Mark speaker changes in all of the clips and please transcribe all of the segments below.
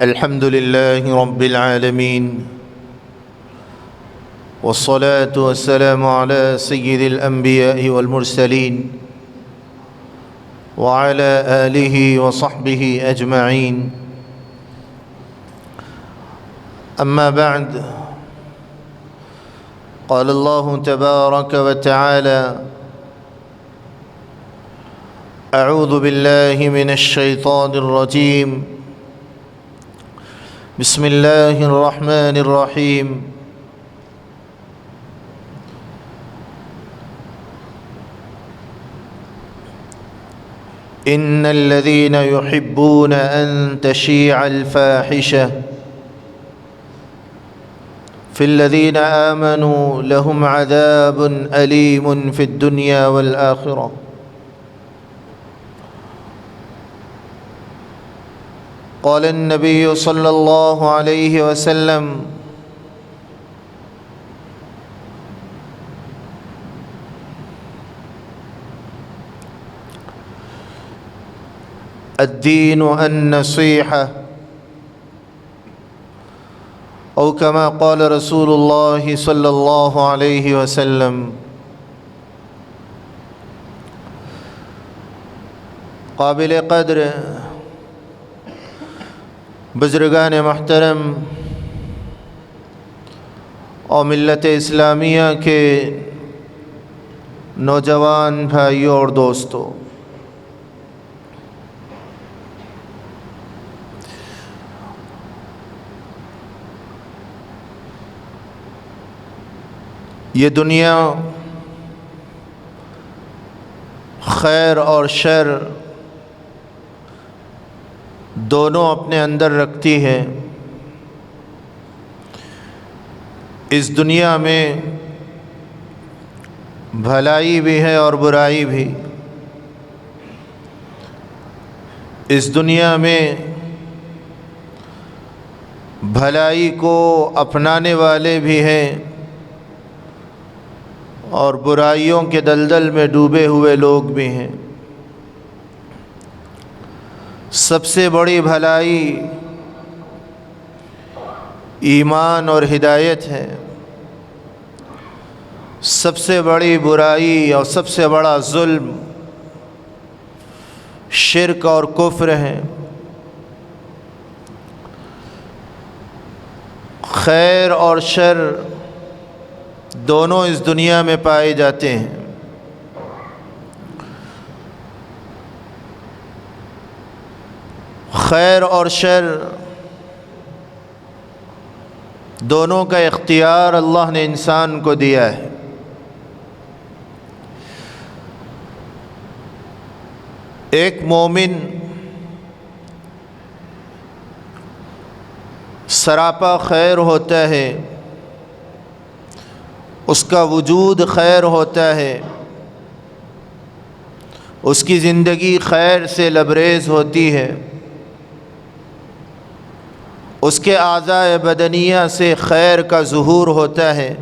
Speaker 1: الحمد لله رب العالمين، والصلاة والسلام على سيد الأنبياء والمرسلين وعلى آله وصحبه أجمعين. أما بعد، قال الله تبارك وتعالى: أعوذ بالله من الشيطان الرجيم، بسم الله الرحمن الرحيم. إن الذين يحبون أن تشيع الفاحشة في الذين آمنوا لهم عذاب أليم في الدنيا والآخرة. قال النبي صلى الله عليه وسلم: الدين النصيحة، أو كما قال رسول الله صلی اللہ علیہ وسلم. قابل قدر بزرگان محترم اور ملت اسلامیہ کے نوجوان بھائیوں اور دوستوں، یہ دنیا خیر اور شر دونوں اپنے اندر رکھتی ہے. اس دنیا میں بھلائی بھی ہے اور برائی بھی. اس دنیا میں بھلائی کو اپنانے والے بھی ہیں اور برائیوں کے دلدل میں ڈوبے ہوئے لوگ بھی ہیں. سب سے بڑی بھلائی ایمان اور ہدایت ہے. سب سے بڑی برائی اور سب سے بڑا ظلم شرک اور کفر ہے. خیر اور شر دونوں اس دنیا میں پائے جاتے ہیں. خیر اور شر دونوں کا اختیار اللہ نے انسان کو دیا ہے. ایک مومن سراپا خیر ہوتا ہے، اس کا وجود خیر ہوتا ہے، اس کی زندگی خیر سے لبریز ہوتی ہے، اس کے اعضاء بدنیہ سے خیر کا ظہور ہوتا ہے.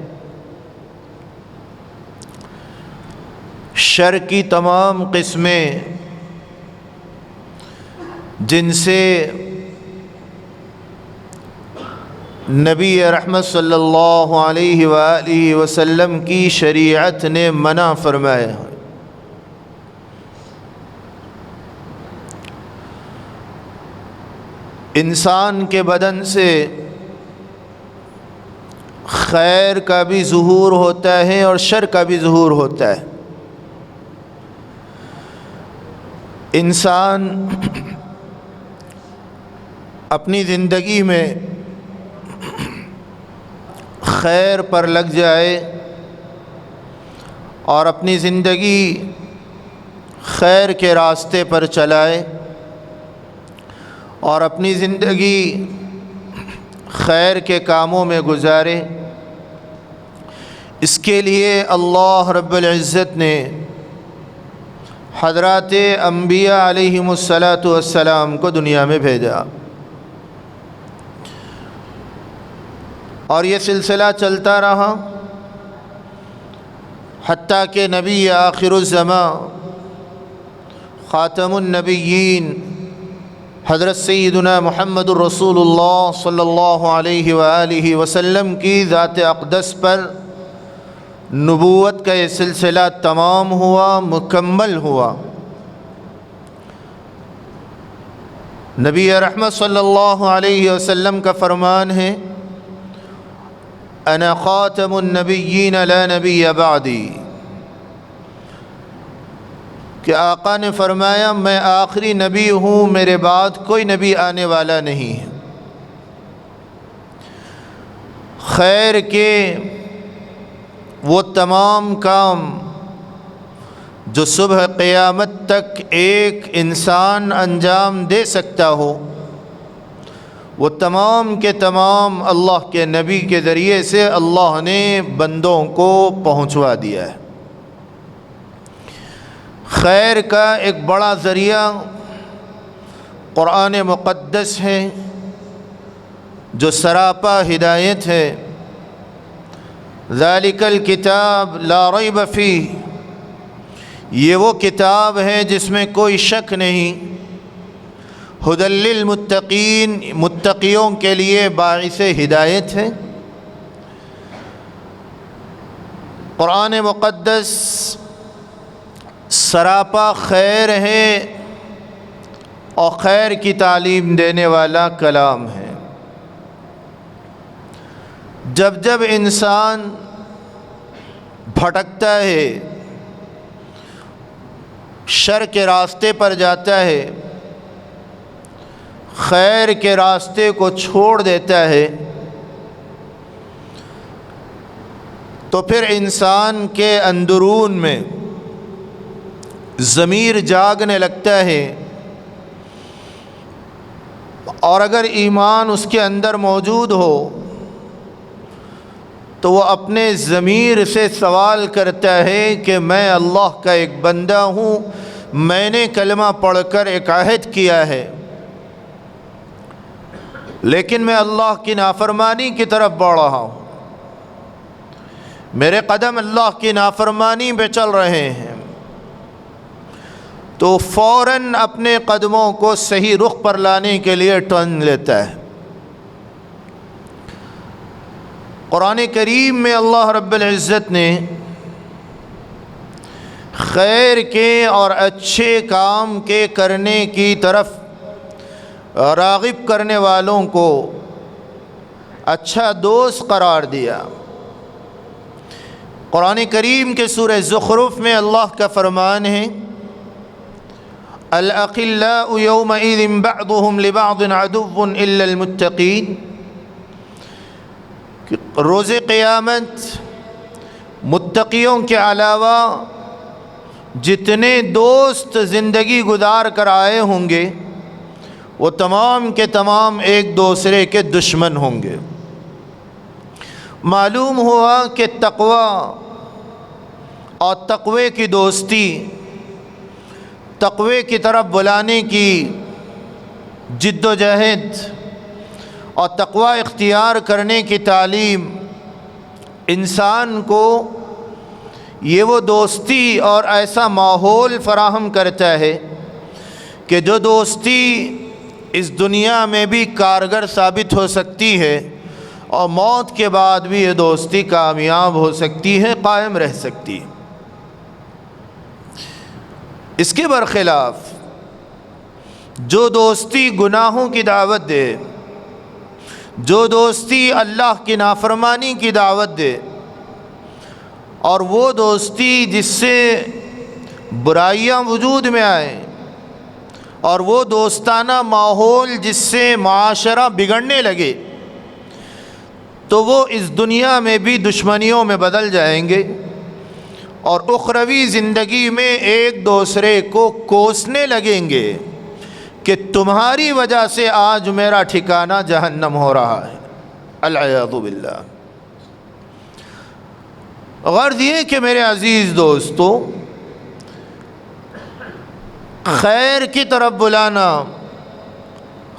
Speaker 1: شر کی تمام قسمیں جن سے نبی رحمت صلی اللہ علیہ وآلہ وسلم کی شریعت نے منع فرمایا. انسان کے بدن سے خیر کا بھی ظہور ہوتا ہے اور شر کا بھی ظہور ہوتا ہے. انسان اپنی زندگی میں خیر پر لگ جائے اور اپنی زندگی خیر کے راستے پر چلائے اور اپنی زندگی خیر کے کاموں میں گزارے۔ اس کے لیے اللہ رب العزت نے حضرات انبیاء علیہم السلام کو دنیا میں بھیجا، اور یہ سلسلہ چلتا رہا حتیٰ کہ نبی آخر الزمان خاتم النبیین حضرت سیدنا محمد الرسول اللہ صلی اللہ علیہ وآلہ وسلم کی ذات اقدس پر نبوت کا یہ سلسلہ تمام ہوا، مکمل ہوا۔ نبی رحمت صلی اللہ علیہ وسلم کا فرمان ہے، انا خاتم النبیین لا نبی بعدی، کہ آقا نے فرمایا میں آخری نبی ہوں، میرے بعد کوئی نبی آنے والا نہیں ہے۔ خیر کے وہ تمام کام جو صبح قیامت تک ایک انسان انجام دے سکتا ہو، وہ تمام کے تمام اللہ کے نبی کے ذریعے سے اللہ نے بندوں کو پہنچوا دیا ہے۔ خیر کا ایک بڑا ذریعہ قرآن مقدس ہے جو سراپا ہدایت ہے۔ ذالک الکتاب لا ریب فیہ، یہ وہ کتاب ہے جس میں کوئی شک نہیں۔ ھدی للمتقین، متقیوں کے لیے باعث ہدایت ہے۔ قرآن مقدس سراپا خیر ہے اور خیر کی تعلیم دینے والا کلام ہے۔ جب جب انسان بھٹکتا ہے، شر کے راستے پر جاتا ہے، خیر کے راستے کو چھوڑ دیتا ہے، تو پھر انسان کے اندرون میں ضمیر جاگنے لگتا ہے، اور اگر ایمان اس کے اندر موجود ہو تو وہ اپنے ضمیر سے سوال کرتا ہے کہ میں اللہ کا ایک بندہ ہوں، میں نے کلمہ پڑھ کر ایک عہد کیا ہے، لیکن میں اللہ کی نافرمانی کی طرف بڑھ رہا ہوں، میرے قدم اللہ کی نافرمانی پہ چل رہے ہیں، تو فوراً اپنے قدموں کو صحیح رخ پر لانے کے لیے ٹرن لیتا ہے۔ قرآن کریم میں اللہ رب العزت نے خیر کے اور اچھے کام کے کرنے کی طرف راغب کرنے والوں کو اچھا دوست قرار دیا۔ قرآن کریم کے سورہ زخرف میں اللہ کا فرمان ہے، الاخلاء یومئذ بعضهم لبعض عدو الا المتقین، روز قیامت متقیوں کے علاوہ جتنے دوست زندگی گزار کر آئے ہوں گے وہ تمام کے تمام ایک دوسرے کے دشمن ہوں گے۔ معلوم ہوا کہ تقوی اور تقوی کی دوستی، تقوی کی طرف بلانے کی جد و جہد اور تقوی اختیار کرنے کی تعلیم انسان کو یہ وہ دوستی اور ایسا ماحول فراہم کرتا ہے کہ جو دوستی اس دنیا میں بھی کارگر ثابت ہو سکتی ہے اور موت کے بعد بھی یہ دوستی کامیاب ہو سکتی ہے، قائم رہ سکتی ہے۔ اس کے برخلاف جو دوستی گناہوں کی دعوت دے، جو دوستی اللہ کی نافرمانی کی دعوت دے، اور وہ دوستی جس سے برائیاں وجود میں آئیں، اور وہ دوستانہ ماحول جس سے معاشرہ بگڑنے لگے، تو وہ اس دنیا میں بھی دشمنیوں میں بدل جائیں گے اور اخروی زندگی میں ایک دوسرے کو کوسنے لگیں گے کہ تمہاری وجہ سے آج میرا ٹھکانہ جہنم ہو رہا ہے، العیاذ باللہ۔ غرض یہ کہ میرے عزیز دوستو، خیر کی طرف بلانا،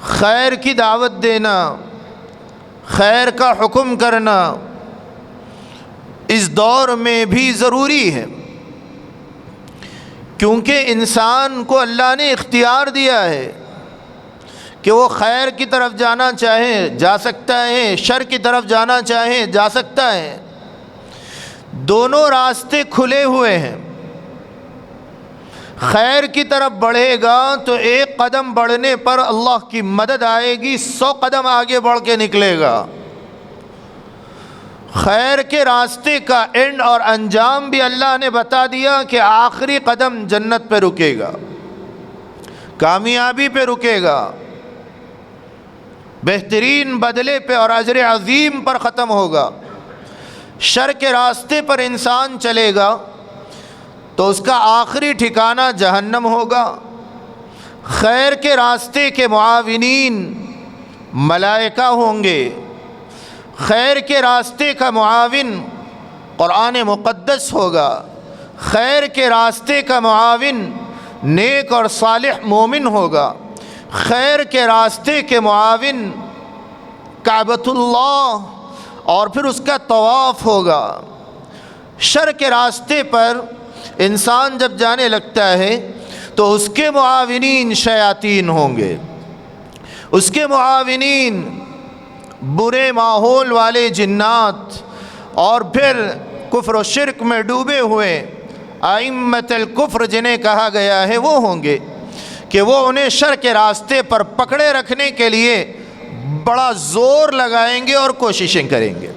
Speaker 1: خیر کی دعوت دینا، خیر کا حکم کرنا اس دور میں بھی ضروری ہے، کیونکہ انسان کو اللہ نے اختیار دیا ہے کہ وہ خیر کی طرف جانا چاہے جا سکتا ہے، شر کی طرف جانا چاہے جا سکتا ہے، دونوں راستے کھلے ہوئے ہیں۔ خیر کی طرف بڑھے گا تو ایک قدم بڑھنے پر اللہ کی مدد آئے گی، 100 قدم آگے بڑھ کے نکلے گا۔ خیر کے راستے کا اینڈ اور انجام بھی اللہ نے بتا دیا کہ آخری قدم جنت پہ رکے گا، کامیابی پہ رکے گا، بہترین بدلے پہ اور اجر عظیم پر ختم ہوگا۔ شر کے راستے پر انسان چلے گا تو اس کا آخری ٹھکانہ جہنم ہوگا۔ خیر کے راستے کے معاونین ملائکہ ہوں گے، خیر کے راستے کا معاون قرآن مقدس ہوگا، خیر کے راستے کا معاون نیک اور صالح مومن ہوگا، خیر کے راستے کے معاون کعبۃ اللہ اور پھر اس کا طواف ہوگا۔ شر کے راستے پر انسان جب جانے لگتا ہے تو اس کے معاونین شیاطین ہوں گے، اس کے معاونین برے ماحول والے جنات، اور پھر کفر و شرک میں ڈوبے ہوئے ائمۃ الکفر جنہیں کہا گیا ہے وہ ہوں گے کہ وہ انہیں شر کے راستے پر پکڑے رکھنے کے لیے بڑا زور لگائیں گے اور کوششیں کریں گے۔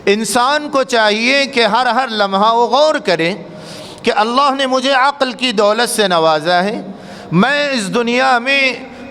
Speaker 1: انسان کو چاہیے کہ ہر لمحہ وہ غور کرے کہ اللہ نے مجھے عقل کی دولت سے نوازا ہے، میں اس دنیا میں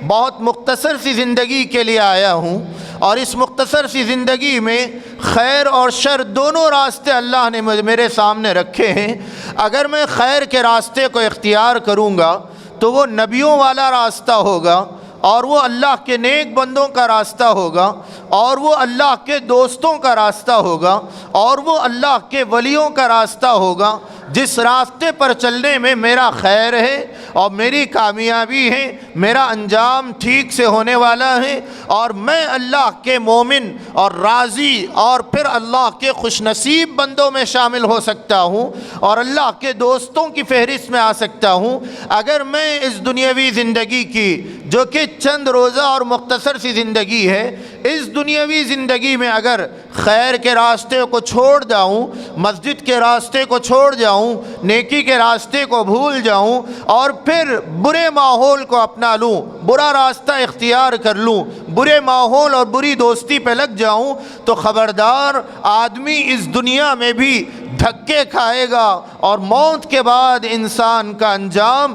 Speaker 1: بہت مختصر سی زندگی کے لیے آیا ہوں، اور اس مختصر سی زندگی میں خیر اور شر دونوں راستے اللہ نے میرے سامنے رکھے ہیں۔ اگر میں خیر کے راستے کو اختیار کروں گا تو وہ نبیوں والا راستہ ہوگا، اور وہ اللہ کے نیک بندوں کا راستہ ہوگا، اور وہ اللہ کے دوستوں کا راستہ ہوگا، اور وہ اللہ کے ولیوں کا راستہ ہوگا، جس راستے پر چلنے میں میرا خیر ہے اور میری کامیابی ہے، میرا انجام ٹھیک سے ہونے والا ہے، اور میں اللہ کے مومن اور راضی اور پھر اللہ کے خوش نصیب بندوں میں شامل ہو سکتا ہوں اور اللہ کے دوستوں کی فہرست میں آ سکتا ہوں۔ اگر میں اس دنیاوی زندگی کی جو کہ چند روزہ اور مختصر سی زندگی ہے، اس دنیاوی زندگی میں اگر خیر کے راستے کو چھوڑ جاؤں، مسجد کے راستے کو چھوڑ جاؤں، نیکی کے راستے کو بھول جاؤں، اور پھر برے ماحول کو اپنا لوں، برا راستہ اختیار کر لوں، برے ماحول اور بری دوستی پہ لگ جاؤں، تو خبردار آدمی اس دنیا میں بھی دھکے کھائے گا، اور موت کے بعد انسان کا انجام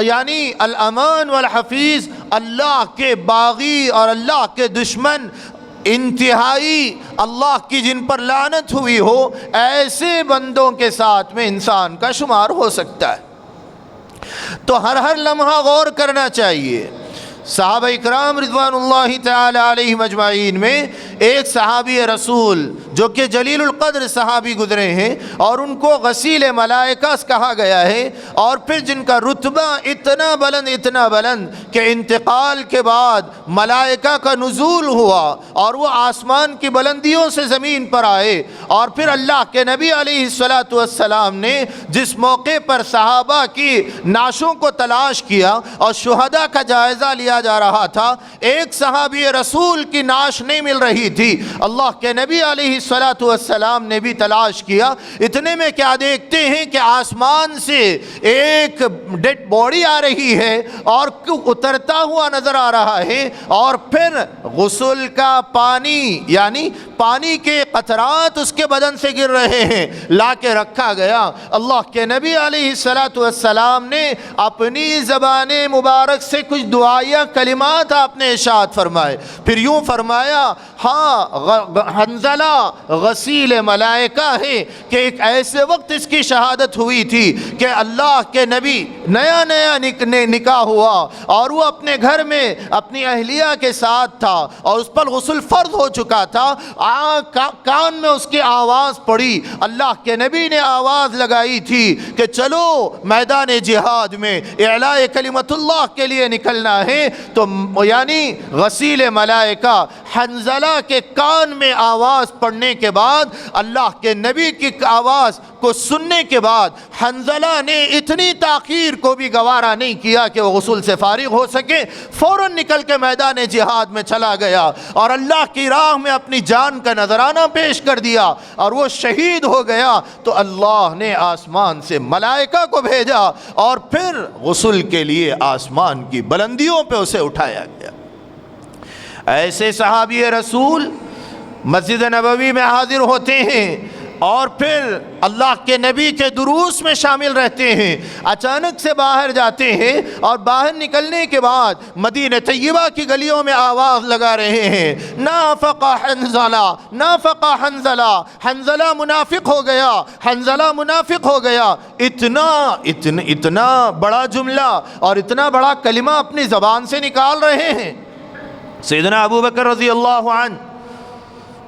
Speaker 1: یعنی الامان والحفیظ، اللہ کے باغی اور اللہ کے دشمن، انتہائی اللہ کی جن پر لعنت ہوئی ہو، ایسے بندوں کے ساتھ میں انسان کا شمار ہو سکتا ہے۔ تو ہر لمحہ غور کرنا چاہیے۔ صحابہ اکرام رضوان اللہ تعالی علیہم اجمعین میں ایک صحابی رسول جو کہ جلیل القدر صحابی گزرے ہیں، اور ان کو غسیل ملائکہ کہا گیا ہے، اور پھر جن کا رتبہ اتنا بلند کہ انتقال کے بعد ملائکہ کا نزول ہوا اور وہ آسمان کی بلندیوں سے زمین پر آئے، اور پھر اللہ کے نبی علیہ الصلاۃ والسلام نے جس موقع پر صحابہ کی نعشوں کو تلاش کیا اور شہداء کا جائزہ لیا جا رہا تھا، ایک صحابی رسول کی نعش نہیں مل رہی تھی، اللہ کے نبی علیہ الصلاۃ والسلام نے بھی تلاش کیا۔ اتنے میں کیا دیکھتے ہیں کہ آسمان سے ایک ڈیڈ باڈی آ رہی ہے اور اترتا ہوا نظر آ رہا ہے، اور پھر غسل کا پانی یعنی پانی کے قطرات اس کے بدن سے گر رہے ہیں، لا کے رکھا گیا۔ اللہ کے نبی علیہ الصلاۃ والسلام نے اپنی زبان مبارک سے کچھ دعائیہ کلمات آپ نے ارشاد فرمائے، پھر یوں فرمایا، ہاں حنظلہ غسیل ملائکہ ہے کہ ایک ایسے وقت اس کی شہادت ہوئی تھی کہ اللہ کے نبی نیا نیا نکاح ہوا اور وہ اپنے گھر میں اپنی اہلیہ کے ساتھ تھا اور اس پر غسل فرض ہو چکا تھا. کان میں اس کی آواز پڑی, اللہ کے نبی نے آواز لگائی تھی کہ چلو میدان جہاد میں اعلاء کلمت اللہ کے لیے نکلنا ہے. تو یعنی غسیل ملائکہ حنظلہ کے کان میں آواز پڑنے کے بعد, اللہ کے نبی کی آواز کو سننے کے بعد, حنظلہ نے اتنی تاخیر کو بھی گوارا نہیں کیا کہ وہ غسل سے فارغ ہو سکے, فوراً نکل کے میدان جہاد میں چلا گیا اور اللہ کی راہ میں اپنی جان کا نذرانہ پیش کر دیا اور وہ شہید ہو گیا. تو اللہ نے آسمان سے ملائکہ کو بھیجا اور پھر غسل کے لیے آسمان کی بلندیوں پہ اسے اٹھایا گیا. ایسے صحابی رسول مسجد نبوی میں حاضر ہوتے ہیں اور پھر اللہ کے نبی کے دروس میں شامل رہتے ہیں. اچانک سے باہر جاتے ہیں اور باہر نکلنے کے بعد مدینہ طیبہ کی گلیوں میں آواز لگا رہے ہیں, نافق حنظلہ, نافق حنظلہ, حنظلہ منافق ہو گیا, حنظلہ منافق ہو گیا. اتنا بڑا جملہ اور اتنا بڑا کلمہ اپنی زبان سے نکال رہے ہیں. سیدنا ابو بکر رضی اللہ عنہ,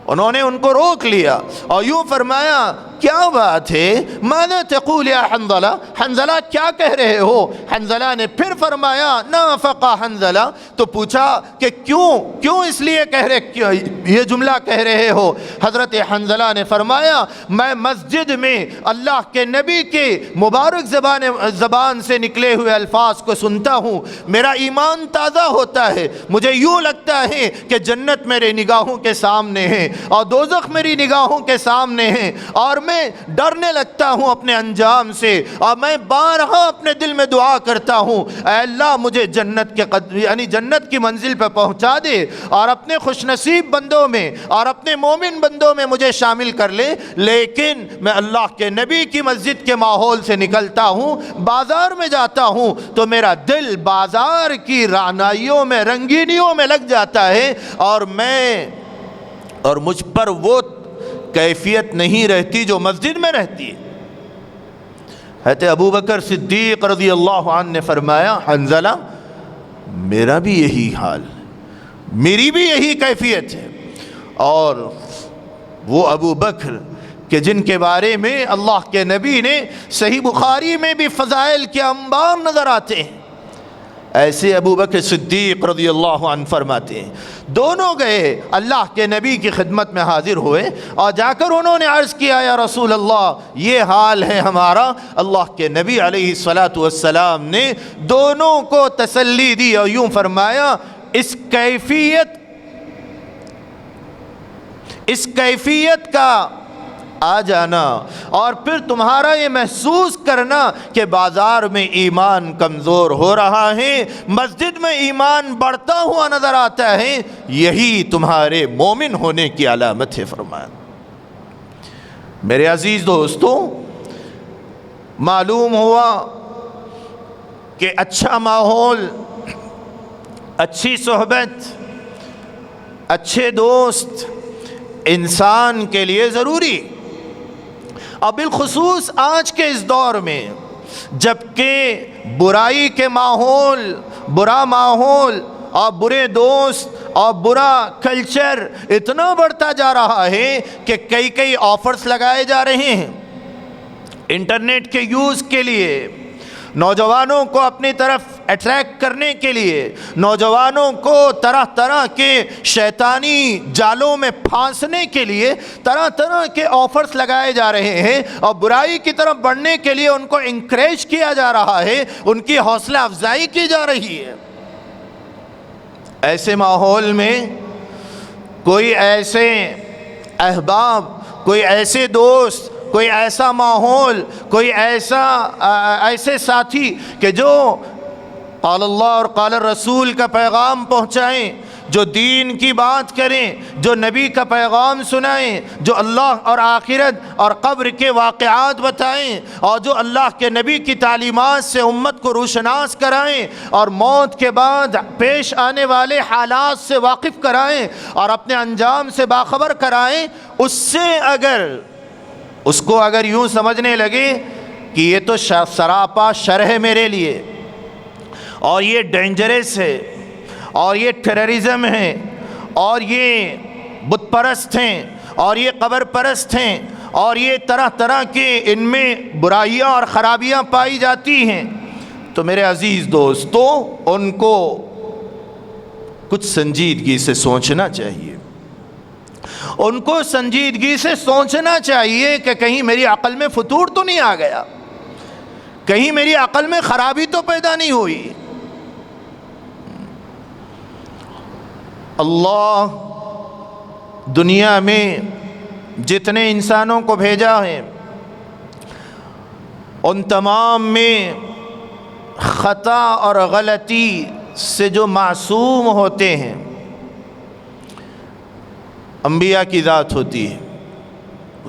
Speaker 1: انہوں نے ان کو روک لیا اور یوں فرمایا, کیا بات ہے, ماذا تقول یا حنظلہ, حنظلہ کیا کہہ رہے ہو؟ حنظلہ نے پھر فرمایا نافق حنظلہ. تو پوچھا کہ کیوں اس لیے کہہ رہے, یہ جملہ کہہ رہے ہو؟ حضرت حنظلہ نے فرمایا, میں مسجد میں اللہ کے نبی کے مبارک زبان سے نکلے ہوئے الفاظ کو سنتا ہوں, میرا ایمان تازہ ہوتا ہے, مجھے یوں لگتا ہے کہ جنت میرے نگاہوں کے سامنے ہے اور دوزخ میری نگاہوں کے سامنے ہے, اور میں ڈرنے لگتا ہوں اپنے انجام سے, اور میں بارہا اپنے دل میں دعا کرتا ہوں, اے اللہ مجھے جنت کے یعنی جنت کی منزل پہ پہنچا دے اور اپنے خوش نصیب بندوں میں اور اپنے مومن بندوں میں مجھے شامل کر لے. لیکن میں اللہ کے نبی کی مسجد کے ماحول سے نکلتا ہوں, بازار میں جاتا ہوں تو میرا دل بازار کی رعنائیوں میں, رنگینیوں میں لگ جاتا ہے اور مجھ پر وہ کیفیت نہیں رہتی جو مسجد میں رہتی ہے. حضرت ابو بکر صدیق رضی اللہ عنہ نے فرمایا, حنظلہ میرا بھی یہی حال, میری بھی یہی کیفیت ہے. اور وہ ابو بکر کہ جن کے بارے میں اللہ کے نبی نے صحیح بخاری میں بھی فضائل کے انبار نظر آتے ہیں, ایسے ابو بکر صدیق رضی اللہ عنہ فرماتے ہیں, دونوں گئے اللہ کے نبی کی خدمت میں حاضر ہوئے اور جا کر انہوں نے عرض کیا, یا رسول اللہ یہ حال ہے ہمارا. اللہ کے نبی علیہ الصلاۃ والسلام نے دونوں کو تسلی دی اور یوں فرمایا, اس کیفیت کا آ جانا اور پھر تمہارا یہ محسوس کرنا کہ بازار میں ایمان کمزور ہو رہا ہے, مسجد میں ایمان بڑھتا ہوا نظر آتا ہے, یہی تمہارے مومن ہونے کی علامت ہے. فرمایا. میرے عزیز دوستوں, معلوم ہوا کہ اچھا ماحول, اچھی صحبت, اچھے دوست انسان کے لیے ضروری, اور بالخصوص آج کے اس دور میں جبکہ برائی کے ماحول, برا ماحول اور برے دوست اور برا کلچر اتنا بڑھتا جا رہا ہے کہ کئی آفرز لگائے جا رہے ہیں انٹرنیٹ کے یوز کے لیے, نوجوانوں کو اپنی طرف اٹریکٹ کرنے کے لیے, نوجوانوں کو طرح طرح کے شیطانی جالوں میں پھانسنے کے لیے طرح طرح کے آفرز لگائے جا رہے ہیں اور برائی کی طرف بڑھنے کے لیے ان کو انکریج کیا جا رہا ہے, ان کی حوصلہ افزائی کی جا رہی ہے. ایسے ماحول میں کوئی ایسے احباب, کوئی ایسے دوست, کوئی ایسا ماحول, کوئی ایسے ساتھی کہ جو قال اللہ اور قال الرسول کا پیغام پہنچائیں, جو دین کی بات کریں، جو نبی کا پیغام سنائیں، جو اللہ اور آخرت اور قبر کے واقعات بتائیں، اور جو اللہ کے نبی کی تعلیمات سے امت کو روشناس کرائیں، اور موت کے بعد پیش آنے والے حالات سے واقف کرائیں اور اپنے انجام سے باخبر کرائیں، اس سے اگر اس کو اگر یوں سمجھنے لگے کہ یہ تو سراپا شر ہے میرے لیے، اور یہ ڈینجرس ہے، اور یہ ٹیررزم ہے، اور یہ بت پرست ہیں، اور یہ قبر پرست ہیں، اور یہ طرح طرح کے ان میں برائیاں اور خرابیاں پائی جاتی ہیں، تو میرے عزیز دوستو ان کو کچھ سنجیدگی سے سوچنا چاہیے، ان کو سنجیدگی سے سوچنا چاہیے کہ کہیں میری عقل میں فتور تو نہیں آ گیا، کہیں میری عقل میں خرابی تو پیدا نہیں ہوئی۔ اللہ دنیا میں جتنے انسانوں کو بھیجا ہے ان تمام میں خطا اور غلطی سے جو معصوم ہوتے ہیں انبیاء کی ذات ہوتی ہے۔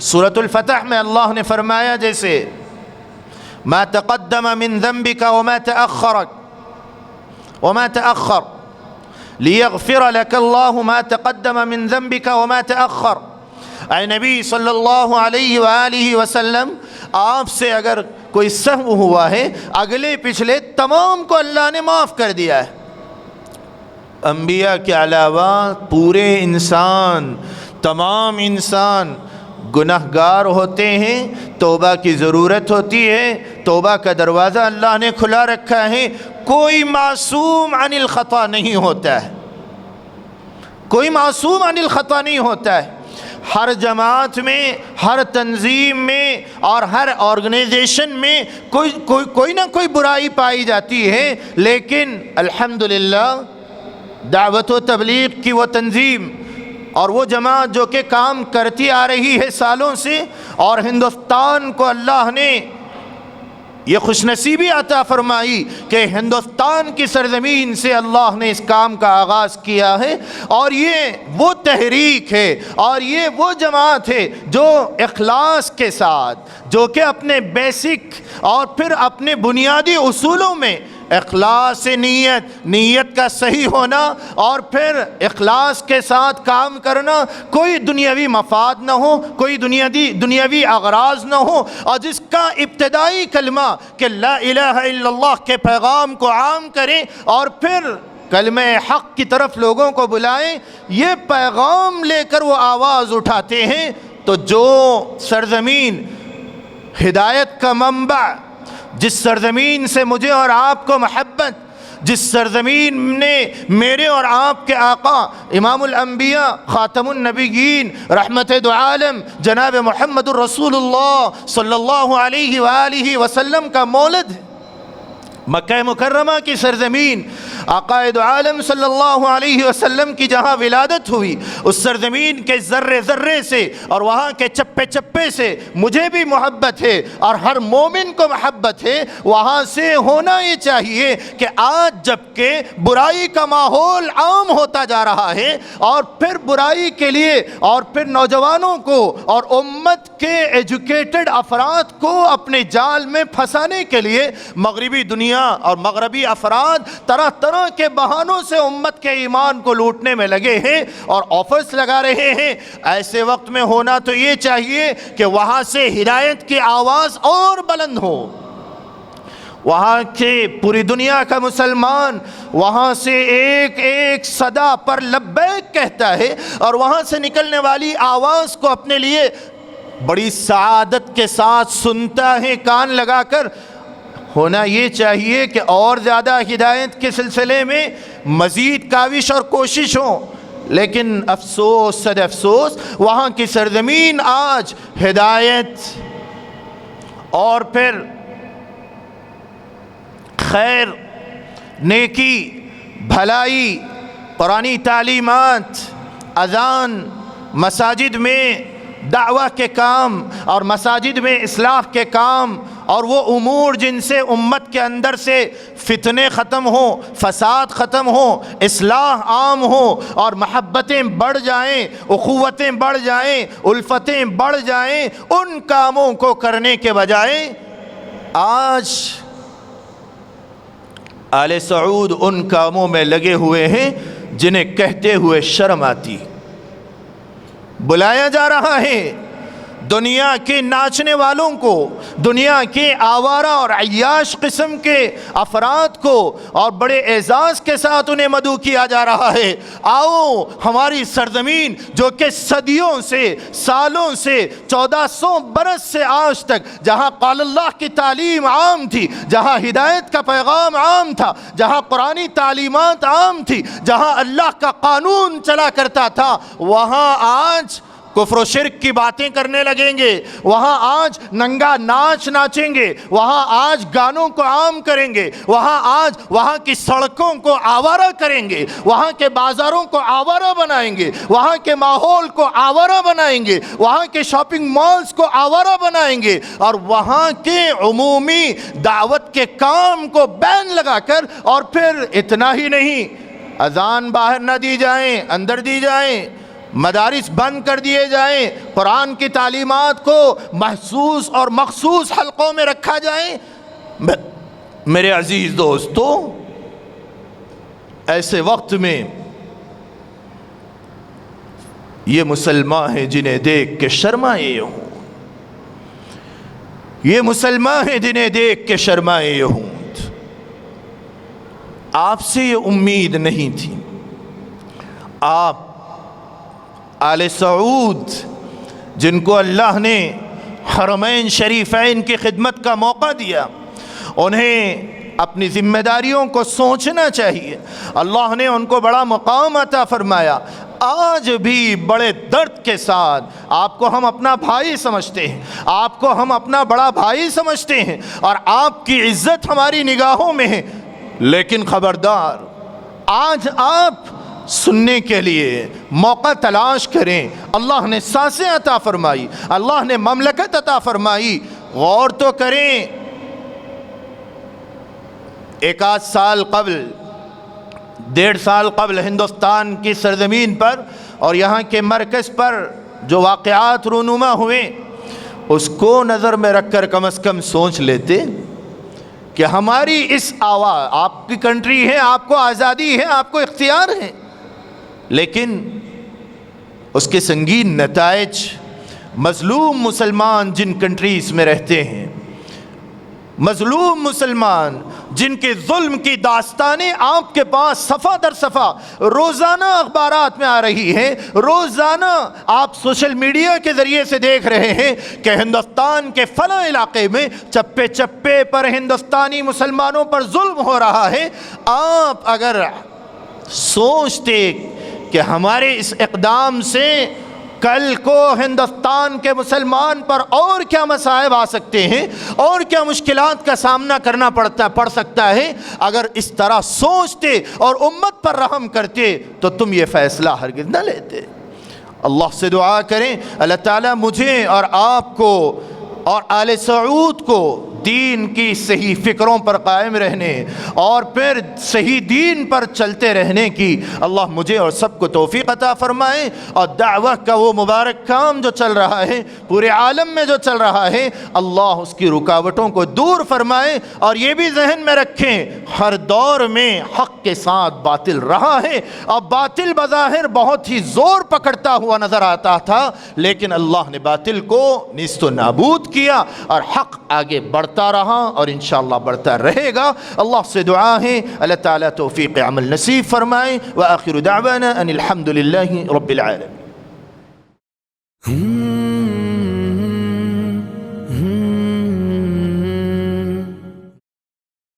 Speaker 1: سورۃ الفتح میں اللہ نے فرمایا جیسے ما تقدم من ذنبك وما تأخر لیغفر لك اللہ ما تقدم من ذنبك وما تأخر۔ اے نبی صلی اللہ علیہ وآلہ وسلم، آپ سے اگر کوئی سہو ہوا ہے اگلے پچھلے تمام کو اللہ نے معاف کر دیا ہے۔ انبیاء کے علاوہ پورے انسان، تمام انسان گناہگار ہوتے ہیں، توبہ کی ضرورت ہوتی ہے، توبہ کا دروازہ اللہ نے کھلا رکھا ہے۔ کوئی معصوم عن الخطا نہیں ہوتا ہے، کوئی معصوم عن الخطا نہیں ہوتا ہے۔ ہر جماعت میں، ہر تنظیم میں اور ہر آرگنائزیشن میں کوئی نہ کوئی برائی پائی جاتی ہے، لیکن الحمدللہ دعوت و تبلیغ کی وہ تنظیم اور وہ جماعت جو کہ کام کرتی آ رہی ہے سالوں سے، اور ہندوستان کو اللہ نے یہ خوش نصیبی عطا فرمائی کہ ہندوستان کی سرزمین سے اللہ نے اس کام کا آغاز کیا ہے، اور یہ وہ تحریک ہے اور یہ وہ جماعت ہے جو اخلاص کے ساتھ، جو کہ اپنے بیسک اور پھر اپنے بنیادی اصولوں میں اخلاص نیت کا صحیح ہونا اور پھر اخلاص کے ساتھ کام کرنا، کوئی دنیاوی مفاد نہ ہو، کوئی دنیاوی اغراض نہ ہو، اور جس کا ابتدائی کلمہ کہ لا الہ الا اللہ کے پیغام کو عام کریں اور پھر کلمہ حق کی طرف لوگوں کو بلائیں، یہ پیغام لے کر وہ آواز اٹھاتے ہیں۔ تو جو سرزمین ہدایت کا منبع، جس سرزمین سے مجھے اور آپ کو محبت، جس سرزمین نے میرے اور آپ کے آقا امام الانبیاء خاتم النبیین رحمت دو عالم جناب محمد الرسول اللہ صلی اللہ علیہ وآلہ وسلم کا مولد ہے، مکہ مکرمہ کی سرزمین، آقا دو عالم صلی اللہ علیہ وسلم کی جہاں ولادت ہوئی، اس سرزمین کے ذرے ذرے سے اور وہاں کے چپے چپے سے مجھے بھی محبت ہے اور ہر مومن کو محبت ہے۔ وہاں سے ہونا یہ چاہیے کہ آج جب کہ برائی کا ماحول عام ہوتا جا رہا ہے اور پھر برائی کے لیے اور پھر نوجوانوں کو اور امت کے ایجوکیٹڈ افراد کو اپنے جال میں پھنسانے کے لیے مغربی دنیا اور مغربی افراد طرح طرح کے بہانوں سے امت کے ایمان کو لوٹنے میں لگے ہیں اور آفرز لگا رہے ہیں۔ ایسے وقت میں ہونا تو یہ چاہیے کہ وہاں سے ہدایت کی آواز اور بلند ہو، وہاں کے پوری دنیا کا مسلمان وہاں سے ایک ایک صدا پر لبیک کہتا ہے اور وہاں سے نکلنے والی آواز کو اپنے لیے بڑی سعادت کے ساتھ سنتا ہے کان لگا کر۔ ہونا یہ چاہیے کہ اور زیادہ ہدایت کے سلسلے میں مزید کاوش اور کوشش ہو، لیکن افسوس صد افسوس وہاں کی سرزمین آج ہدایت اور پھر خیر، نیکی، بھلائی، قرآنی تعلیمات، اذان، مساجد میں دعویٰ کے کام اور مساجد میں اصلاح کے کام اور وہ امور جن سے امت کے اندر سے فتنے ختم ہوں، فساد ختم ہوں، اصلاح عام ہو اور محبتیں بڑھ جائیں، اخوتیں بڑھ جائیں، الفتیں بڑھ جائیں، ان کاموں کو کرنے کے بجائے آج آل سعود ان کاموں میں لگے ہوئے ہیں جنہیں کہتے ہوئے شرم آتی۔ بلایا جا رہا ہے دنیا کے ناچنے والوں کو، دنیا کے آوارہ اور عیاش قسم کے افراد کو، اور بڑے اعزاز کے ساتھ انہیں مدعو کیا جا رہا ہے، آؤ ہماری سرزمین جو کہ صدیوں سے، سالوں سے، 1400 برس سے آج تک جہاں قال اللہ کی تعلیم عام تھی، جہاں ہدایت کا پیغام عام تھا، جہاں قرآنی تعلیمات عام تھی، جہاں اللہ کا قانون چلا کرتا تھا، وہاں آج کفر و شرک کی باتیں کرنے لگیں گے، وہاں آج ننگا ناچ ناچیں گے، وہاں آج گانوں کو عام کریں گے، وہاں آج وہاں کی سڑکوں کو آوارہ کریں گے، وہاں کے بازاروں کو آوارہ بنائیں گے، وہاں کے ماحول کو آوارہ بنائیں گے، وہاں کے شاپنگ مالز کو آوارہ بنائیں گے، اور وہاں کے عمومی دعوت کے کام کو بین لگا کر، اور پھر اتنا ہی نہیں، اذان باہر نہ دی جائیں، اندر دی جائیں، مدارس بند کر دیے جائیں، قرآن کی تعلیمات کو محسوس اور مخصوص حلقوں میں رکھا جائے۔ میرے عزیز دوستو، ایسے وقت میں یہ مسلمان ہیں جنہیں دیکھ کے شرمائے ہوں، یہ مسلمان ہیں جنہیں دیکھ کے شرمائے ہوں۔ آپ سے یہ امید نہیں تھی، آپ آل سعود جن کو اللہ نے حرمین شریفین کی خدمت کا موقع دیا، انہیں اپنی ذمہ داریوں کو سوچنا چاہیے۔ اللہ نے ان کو بڑا مقام عطا فرمایا۔ آج بھی بڑے درد کے ساتھ آپ کو ہم اپنا بھائی سمجھتے ہیں، آپ کو ہم اپنا بڑا بھائی سمجھتے ہیں، اور آپ کی عزت ہماری نگاہوں میں ہے، لیکن خبردار، آج آپ سننے کے لیے موقع تلاش کریں۔ اللہ نے سانسیں عطا فرمائی، اللہ نے مملکت عطا فرمائی، غور تو کریں۔ ایک آدھ سال قبل، 1.5 سال قبل ہندوستان کی سرزمین پر اور یہاں کے مرکز پر جو واقعات رونما ہوئے، اس کو نظر میں رکھ کر کم از کم سوچ لیتے کہ ہماری اس آواز، آپ کی کنٹری ہے، آپ کو آزادی ہے، آپ کو اختیار ہے، لیکن اس کے سنگین نتائج مظلوم مسلمان جن کنٹریز میں رہتے ہیں، مظلوم مسلمان جن کے ظلم کی داستانیں آپ کے پاس صفحہ در صفحہ روزانہ اخبارات میں آ رہی ہیں، روزانہ آپ سوشل میڈیا کے ذریعے سے دیکھ رہے ہیں کہ ہندوستان کے فلاں علاقے میں چپے چپے پر ہندوستانی مسلمانوں پر ظلم ہو رہا ہے۔ آپ اگر سوچتے کہ ہمارے اس اقدام سے کل کو ہندوستان کے مسلمان پر اور کیا مصائب آ سکتے ہیں، اور کیا مشکلات کا سامنا کرنا پڑ سکتا ہے، اگر اس طرح سوچتے اور امت پر رحم کرتے تو تم یہ فیصلہ ہرگز نہ لیتے۔ اللہ سے دعا کریں اللہ تعالیٰ مجھے اور آپ کو اور آل سعود کو دین کی صحیح فکروں پر قائم رہنے اور پھر صحیح دین پر چلتے رہنے کی اللہ مجھے اور سب کو توفیق عطا فرمائے، اور دعوت کا وہ مبارک کام جو چل رہا ہے پورے عالم میں جو چل رہا ہے، اللہ اس کی رکاوٹوں کو دور فرمائے۔ اور یہ بھی ذہن میں رکھیں، ہر دور میں حق کے ساتھ باطل رہا ہے، اور باطل بظاہر بہت ہی زور پکڑتا ہوا نظر آتا تھا، لیکن اللہ نے باطل کو نیست و نابود کیا اور حق آگے بڑھتا رہا اور انشاءاللہ بڑھتا رہے گا۔ اللہ سے دعا ہے اللہ تعالیٰ توفیق عمل نصیب فرمائے۔ وآخر دعوانا ان الحمد للہ رب العالمین۔